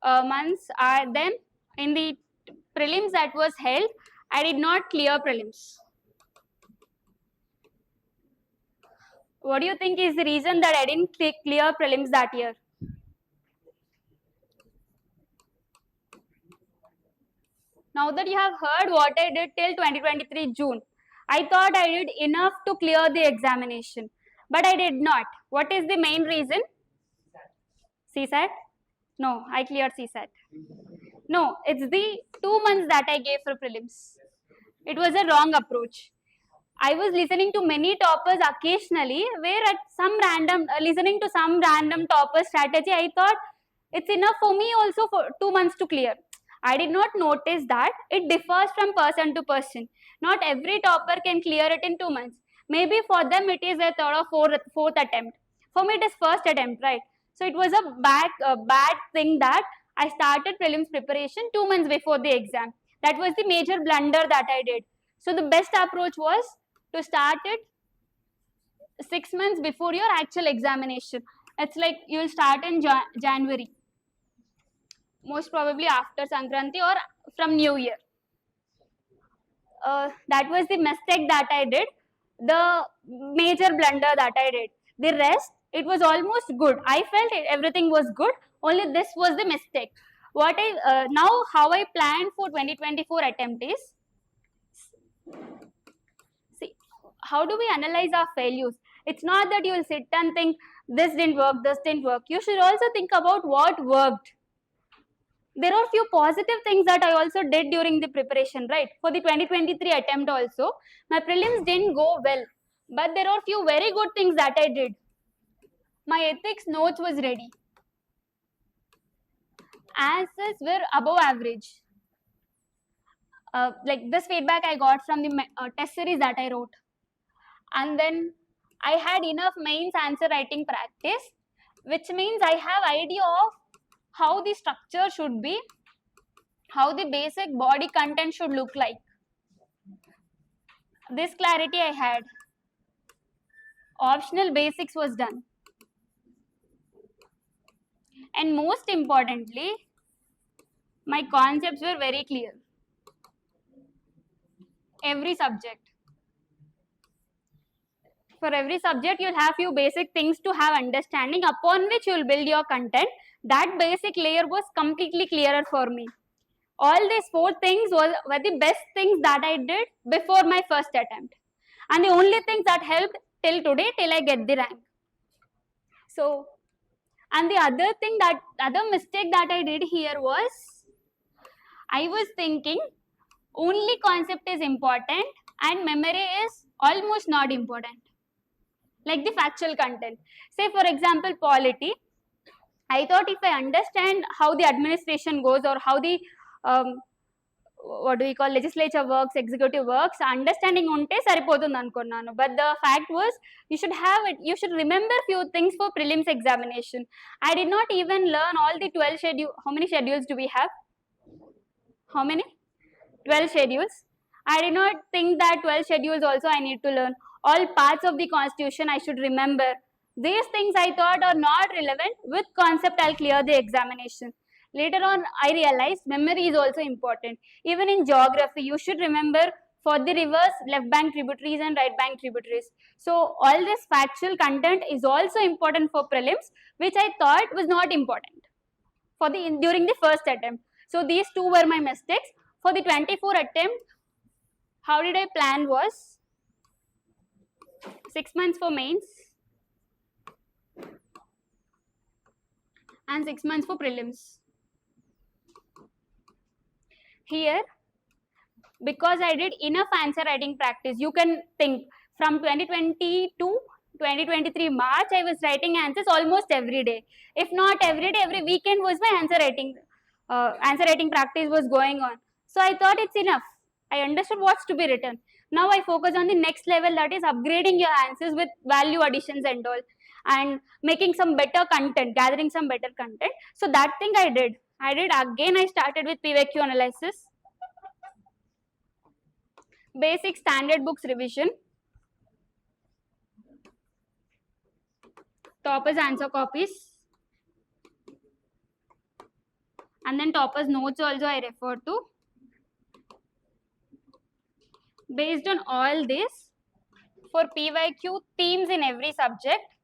months, then in the prelims that was held, I did not clear prelims. What do you think is the reason that I didn't clear prelims that year? Now that you have heard what I did till 2023 June, I thought I did enough to clear the examination, but I did not. What is the main reason? CSAT? No, I cleared CSAT. No, it's the 2 months that I gave for prelims. It was a wrong approach. I was listening to many toppers occasionally, where at some random, listening to some random topper strategy, I thought it's enough for me also for 2 months to clear. I did not notice that it differs from person to person. Not every topper can clear it in 2 months. Maybe for them it is a third or fourth attempt. For me it is first attempt, right? So it was a bad thing that I started prelims preparation 2 months before the exam. That was the major blunder that I did. So the best approach was to start it 6 months before your actual examination. It's like you will start in January. Most probably after Sankranti or from New Year. That was the mistake that I did, the major blunder that I did. The rest, it was almost good. I felt everything was good, only this was the mistake. What I now how I planned for 2024 attempt is, see, how do we analyze our failures? It's not that you will sit and think this didn't work, this didn't work. You should also think about what worked. There are few positive things that I also did during the preparation, right? For the 2023 attempt also, my prelims didn't go well, but there are few very good things that I did. My ethics notes was ready. Answers were above average. Like this feedback I got from the test series that I wrote. And then I had enough mains answer writing practice, which means I have idea of how the structure should be, how the basic body content should look like. This clarity I had. Optional basics was done. And most importantly, my concepts were very clear. Every subject. For every subject, you'll have few basic things to have understanding, upon which you'll build your content. That basic layer was completely clearer for me. All these 4 things were the best things that I did before my first attempt. And the only things that helped till today, till I get the rank. So, and the other mistake that I did here was, I was thinking only concept is important and memory is almost not important. Like the factual content. Say for example, polity. I thought if I understand how the administration goes or how the legislature works, executive works, understanding unte saripothundi anukunnanu. But the fact was, you should remember few things for prelims examination. I did not even learn all the 12 schedules. How many schedules do we have? How many? 12 schedules. I did not think that 12 schedules also I need to learn. All parts of the constitution I should remember. These things I thought are not relevant. With concept I'll clear the examination. Later on I realized memory is also important. Even in geography you should remember for the rivers, left bank tributaries and right bank tributaries. So all this factual content is also important for prelims, which I thought was not important for during the first attempt. So these 2 were my mistakes. For the 24 attempt, how did I plan was 6 months for mains and 6 months for prelims. Here, because I did enough answer writing practice, you can think from 2020 to 2023 March, I was writing answers almost every day. If not every day, every weekend was my answer writing practice was going on. So I thought it's enough. I understood what's to be written. Now I focus on the next level, that is upgrading your answers with value additions and all, and making some better content, gathering some better content. So that thing I did again. I started with PVQ analysis. basic standard books revision, toppers answer copies, and then toppers notes also I refer to. Based on all this, for PYQ themes in every subject,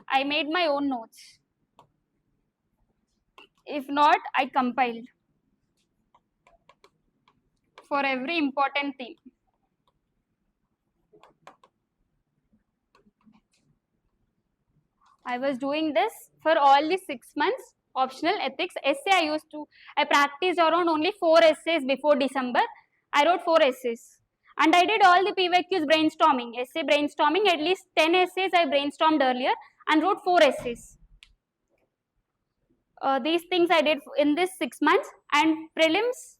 I made my own notes. If not, I compiled for every important theme. I was doing this for all the 6 months. Optional ethics essay I practiced around only 4 essays before December. I wrote 4 essays. And I did all the PYQs brainstorming, essay brainstorming, at least 10 essays I brainstormed earlier and wrote 4 essays. These things I did in this 6 months. And prelims,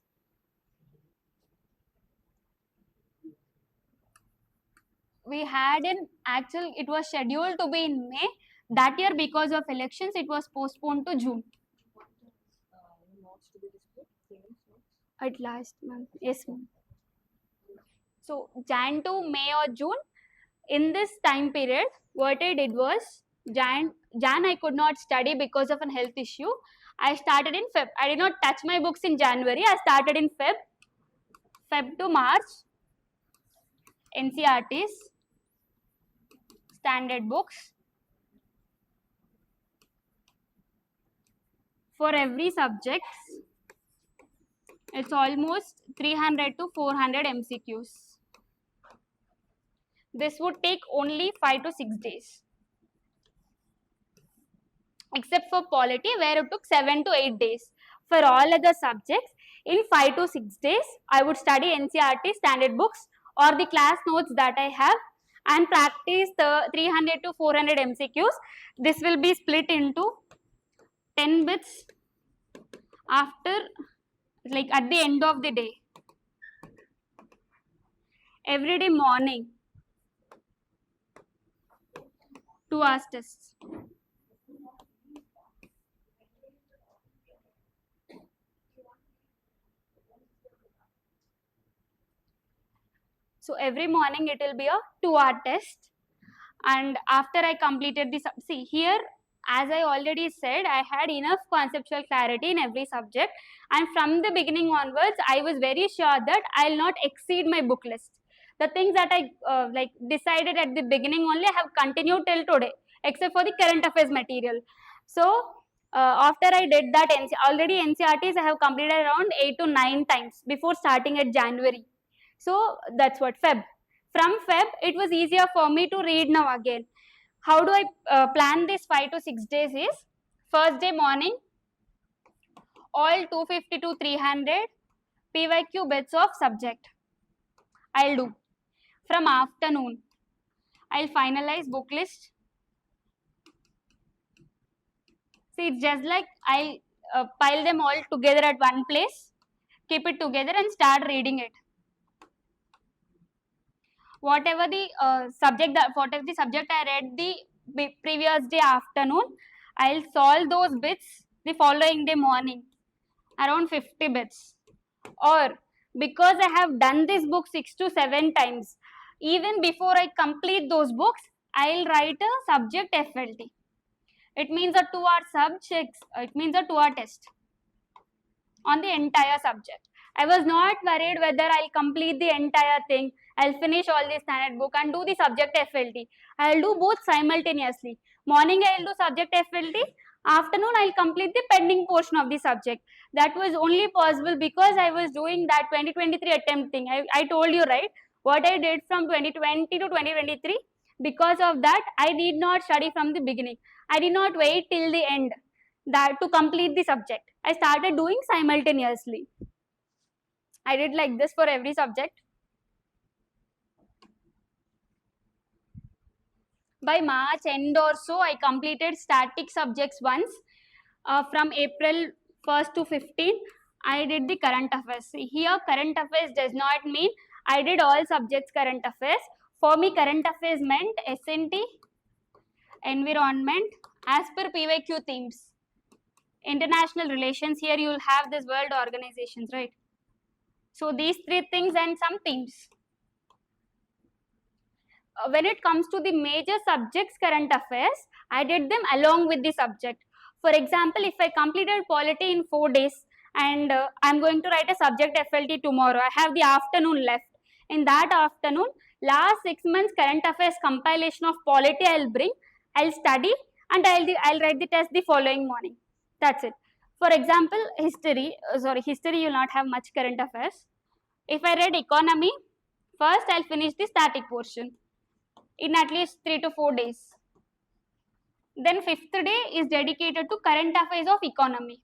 we had it was scheduled to be in May. That year, because of elections, it was postponed to June. At last month, yes ma'am. So Jan to May or June, in this time period, what I did was, Jan I could not study because of a health issue. I started in Feb. I did not touch my books in January. I started in Feb to March, NCERTs, standard books. For every subject, it's almost 300 to 400 MCQs. This would take only 5 to 6 days. Except for polity, where it took 7 to 8 days. For all other subjects, in 5 to 6 days, I would study NCERT standard books or the class notes that I have and practice the 300 to 400 MCQs. This will be split into 10 bits after, like at the end of the day. Every day morning, 2 hours tests. So every morning it will be a 2-hour test, and after I completed this, see here, as I already said, I had enough conceptual clarity in every subject, and from the beginning onwards, I was very sure that I will not exceed my book list. The things that I decided at the beginning only I have continued till today, except for the current affairs material. So after I did that, already NCERTs I have completed around 8 to 9 times before starting at January. So that's what Feb. From Feb, it was easier for me to read now again. How do I plan this 5 to 6 days is, first day morning, all 250 to 300 PYQ bits of subject I'll do. From afternoon, I'll finalize book list. See, it's just like I'll pile them all together at one place, keep it together and start reading it. Whatever the subject I read the previous day afternoon, I'll solve those bits the following day morning, around 50 bits. Or because I have done this book 6 to 7 times, even before I complete those books, I'll write a subject FLT. It means a 2-hour subject. It means a 2-hour test on the entire subject. I was not worried whether I'll complete the entire thing. I'll finish all the standard book and do the subject FLT. I'll do both simultaneously. Morning I'll do subject FLT. Afternoon I'll complete the pending portion of the subject. That was only possible because I was doing that 2023 attempt thing. I told you, right, what I did from 2020 to 2023. Because of that, I did not study from the beginning. I did not wait till the end to complete the subject. I started doing simultaneously. I did like this for every subject. By March end or so, I completed static subjects once. From April 1st to 15th, I did the current affairs. Here, current affairs does not mean I did all subjects current affairs. For me, current affairs meant SNT, environment, as per PYQ themes. International relations, here you will have this world organizations, right? So these three things and some themes. When it comes to the major subjects current affairs, I did them along with the subject. For example, if I completed polity in 4 days and I'm going to write a subject FLT tomorrow, I have the afternoon left. In that afternoon, last 6 months current affairs compilation of polity I'll bring, I'll study, and I'll write the test the following morning. That's it. For example, history you will not have much current affairs. If I read economy, first I'll finish the static portion in at least 3 to 4 days. Then 5th day is dedicated to current affairs of economy.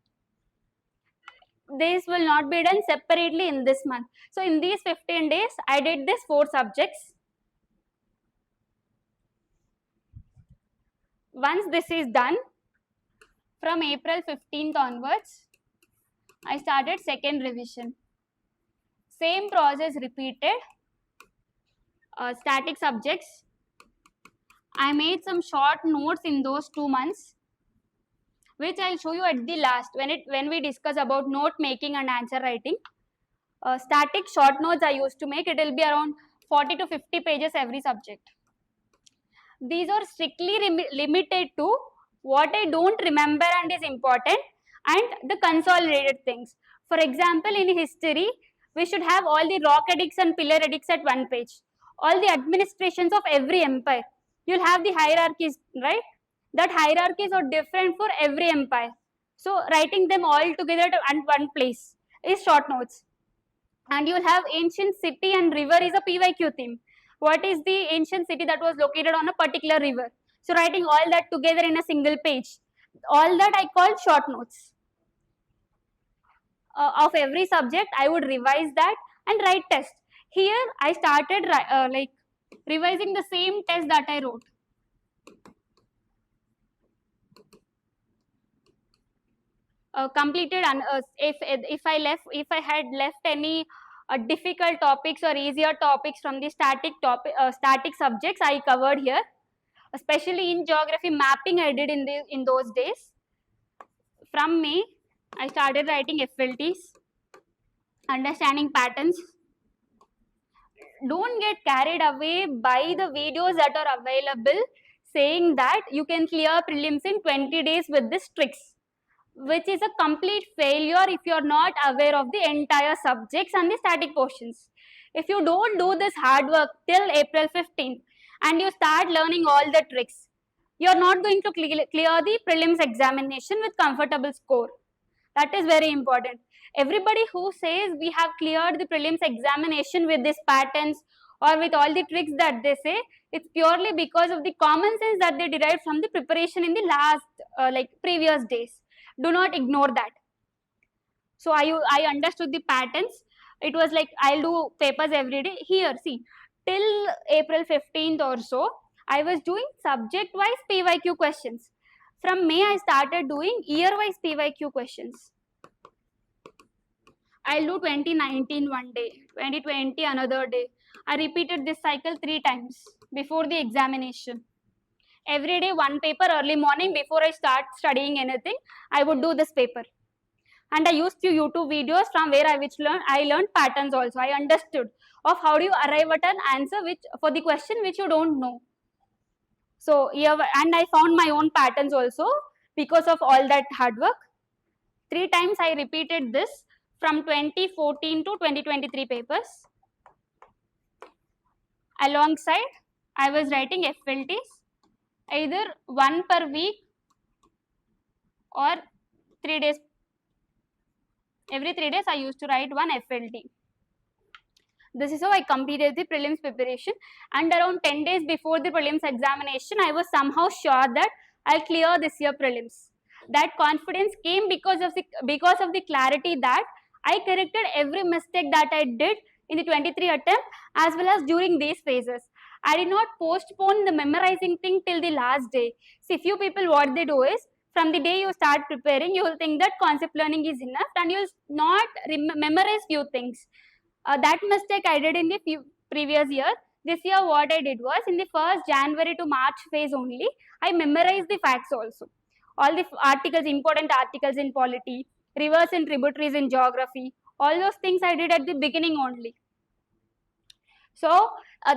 This will not be done separately in this month. So in these 15 days, I did this 4 subjects. Once this is done, from April 15th onwards, I started second revision. Same process repeated. Static subjects. I made some short notes in those 2 months, which I'll show you at the last when we discuss about note making and answer writing. Static short notes I used to make. It will be around 40 to 50 pages every subject. These are strictly limited to what I don't remember and is important, and the consolidated things. For example, in history, we should have all the rock edicts and pillar edicts at one page. All the administrations of every empire. You'll have the hierarchies, right? That hierarchies are different for every empire. So writing them all together at one place is short notes. And you'll have ancient city and river is a PYQ theme. What is the ancient city that was located on a particular river? So writing all that together in a single page. All that I call short notes. Of every subject, I would revise that and write test. Here I started revising the same test that I wrote. Completed, and if I had left any difficult topics or easier topics from the static subjects, I covered here. Especially in geography, mapping I did in those days. From May, I started writing FLTs, understanding patterns. Don't get carried away by the videos that are available saying that you can clear prelims in 20 days with these tricks, which is a complete failure if you are not aware of the entire subjects and the static portions. If you don't do this hard work till April 15th and you start learning all the tricks, you are not going to clear the prelims examination with comfortable score. That is very important. Everybody who says we have cleared the prelims examination with these patterns or with all the tricks that they say, it's purely because of the common sense that they derived from the preparation in the last previous days. Do not ignore that. So I understood the patterns. It was like I'll do papers every day. Here, see, till April 15th or so, I was doing subject-wise PYQ questions. From May, I started doing year-wise PYQ questions. I'll do 2019 one day, 2020 another day. I repeated this cycle 3 times before the examination. Every day, one paper early morning before I start studying anything, I would do this paper. And I used few YouTube videos from where I learned patterns also. I understood of how do you arrive at an answer for the question which you don't know. So, yeah, and I found my own patterns also because of all that hard work. 3 times I repeated this from 2014 to 2023 papers. Alongside, I was writing FLTs, either 1 per week or 3 days. Every 3 days, I used to write 1 FLT. This is how I completed the prelims preparation, and around 10 days before the prelims examination, I was somehow sure that I'll clear this year prelims. That confidence came because of the clarity that I corrected every mistake that I did in the 23 attempt as well as during these phases. I did not postpone the memorizing thing till the last day. See, few people what they do is, from the day you start preparing, you will think that concept learning is enough and you will not memorize few things. That mistake I did in the previous year. This year what I did was, in the first January to March phase only, I memorized the facts also. All the articles, important articles in polity, rivers and tributaries in geography, All those things I did at the beginning only. So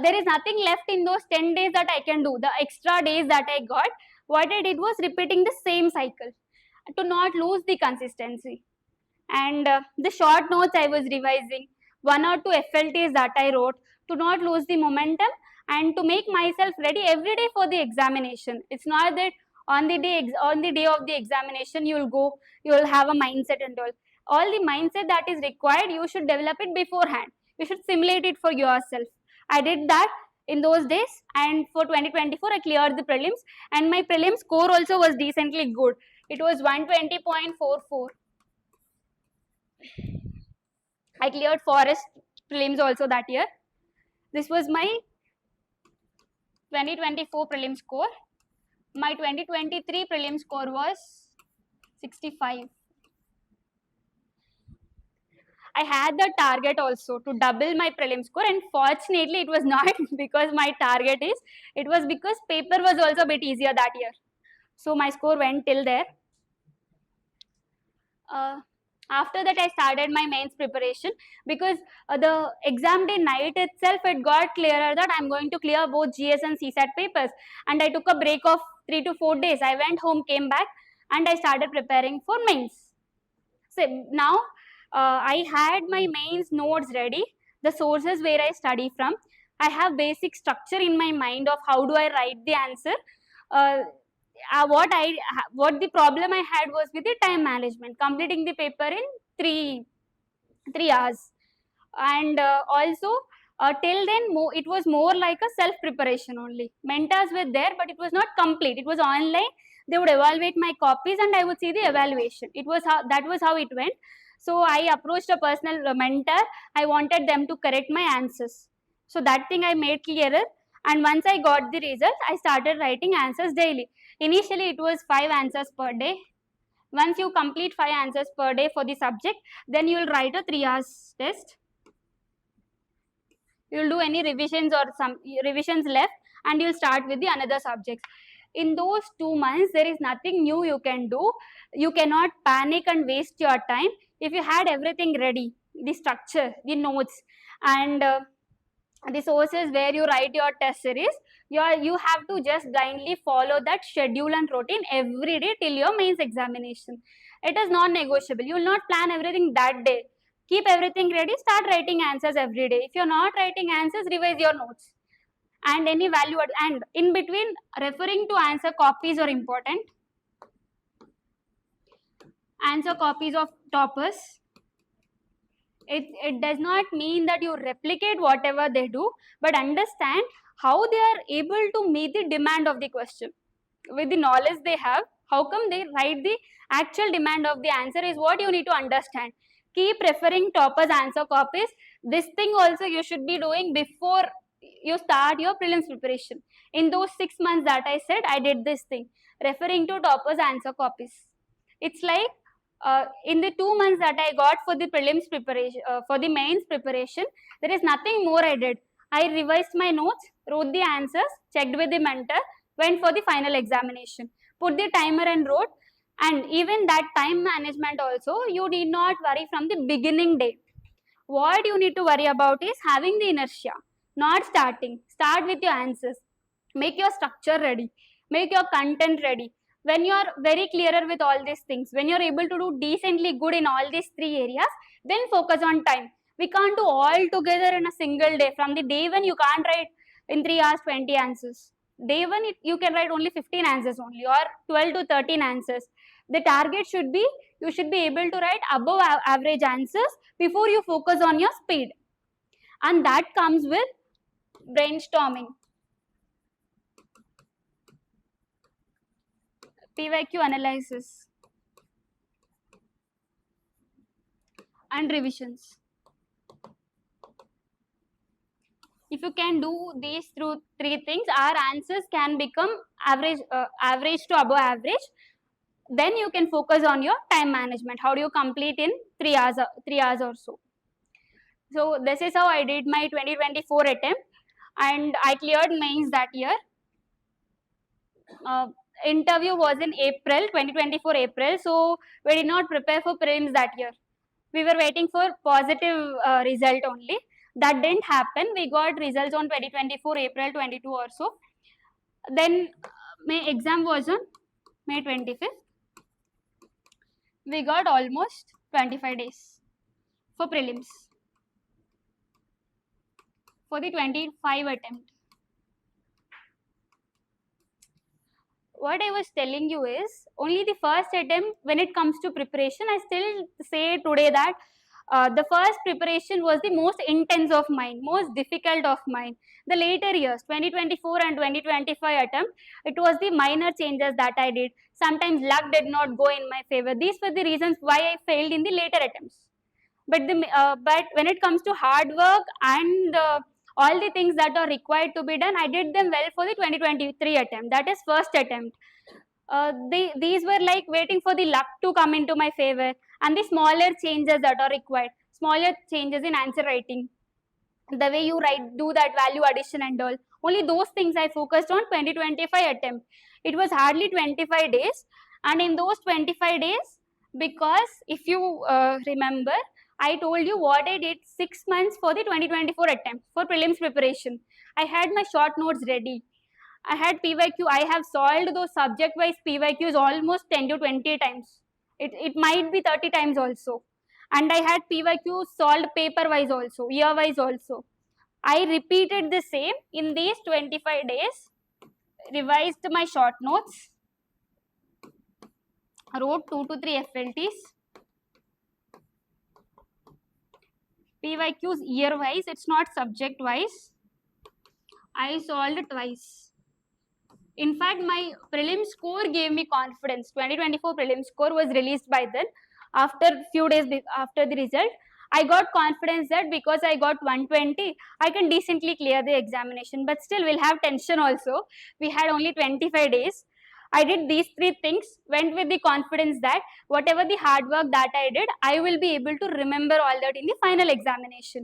there is nothing left in those 10 days that I can do. The extra days that I got, what I did was repeating the same cycle to not lose the consistency. And the short notes I was revising, 1 or 2 FLTs that I wrote to not lose the momentum and to make myself ready every day for the examination. It's not that on the day of the examination you will have a mindset and all. All the mindset that is required, you should develop it beforehand. You should simulate it for yourself. I did that in those days, and for 2024 I cleared the prelims, and my prelim score also was decently good. It was 120.44. I cleared forest prelims also that year. This was my 2024 prelim score. My 2023 prelim score was 65. I had the target also to double my prelim score, and fortunately it was not because my target is, it was because paper was also a bit easier that year. So my score went till there. After that I started my mains preparation, because the exam day night itself it got clearer that I'm going to clear both GS and CSAT papers, and I took a break of 3 to 4 days. I went home, came back, and I started preparing for mains. So now I had my mains notes ready, the sources where I study from. I have basic structure in my mind of how do I write the answer. What the problem I had was with the time management, completing the paper in 3 hours, and also till then it was more like a self preparation only. Mentors were there, but it was not complete. It was online. They would evaluate my copies and I would see the evaluation. That was how it went. So I approached a personal mentor. I wanted them to correct my answers. So that thing I made clearer, and once I got the result, I started writing answers daily. Initially it was 5 answers per day. Once you complete 5 answers per day for the subject, then you will write a 3 hours test. You will do any revisions or some revisions left, and you will start with the another subjects. In those 2 months, there is nothing new you can do. You cannot panic and waste your time. If you had everything ready, the structure, the notes, and the sources where you write your test series, you have to just blindly follow that schedule and routine every day till your mains examination. It is non-negotiable. You will not plan everything that day. Keep everything ready, start writing answers every day. If you're not writing answers, revise your notes. And any value, and in between, referring to answer copies are important. Answer copies of toppers. It does not mean that you replicate whatever they do, but understand how they are able to meet the demand of the question. With the knowledge they have, how come they write the actual demand of the answer is what you need to understand. Keep referring toppers answer copies. This thing also you should be doing before you start your prelims preparation. In those 6 months that I said, I did this thing, referring to toppers answer copies. It's like in the 2 months that I got for the prelims preparation, for the mains preparation, there is nothing more I did. I revised my notes, wrote the answers, checked with the mentor, went for the final examination, put the timer and wrote. And even that time management also, you need not worry from the beginning day. What you need to worry about is having the inertia, not starting. Start with your answers. Make your structure ready. Make your content ready. When you are very clearer with all these things, when you are able to do decently good in all these 3 areas, then focus on time. We can't do all together in a single day. From the day when you can't write in 3 hours 20 answers. Day one you can write only 15 answers only, or 12 to 13 answers. The target should be, you should be able to write above average answers before you focus on your speed. And that comes with brainstorming. PYQ analysis and revisions. If you can do these through 3 things, our answers can become average to above average. Then you can focus on your time management. How do you complete in 3 hours or so? So this is how I did my 2024 attempt, and I cleared mains that year. Interview was in April 2024 April, so we did not prepare for prelims that year. we were waiting for positive result only. That didn't happen. We got results on 2024 April 22 or so. Then my exam was on May 25th. We got almost 25 days for prelims for the 25 attempt. What I was telling you is only the first attempt. When it comes to preparation, I still say today that the first preparation was the most intense of mine, most difficult of mine. The later years, 2024 and 2025 attempt, it was the minor changes that I did. Sometimes luck did not go in my favor. These were the reasons why I failed in the later attempts. But when it comes to hard work and all the things that are required to be done, I did them well for the 2023 attempt. That is first attempt. These were like waiting for the luck to come into my favor, and the smaller changes that are required, smaller changes in answer writing, the way you do that value addition and all. Only those things I focused on 2025 attempt. It was hardly 25 days, and in those 25 days, because if you remember, I told you what I did 6 months for the 2024 attempt for prelims preparation. I had my short notes ready. I had PYQ. I have solved those subject-wise PYQs almost 10 to 20 times. It might be 30 times also. And I had PYQ solved paper-wise also, year-wise also. I repeated the same in these 25 days, revised my short notes, wrote 2 to 3 FLTs, PYQs year-wise, it's not subject-wise. I solved twice. In fact, my prelim score gave me confidence. 2024 prelim score was released by then. After few days after the result, I got confidence that because I got 120, I can decently clear the examination. But still, we'll have tension also. We had only 25 days. I did these 3 things, went with the confidence that whatever the hard work that I did, I will be able to remember all that in the final examination.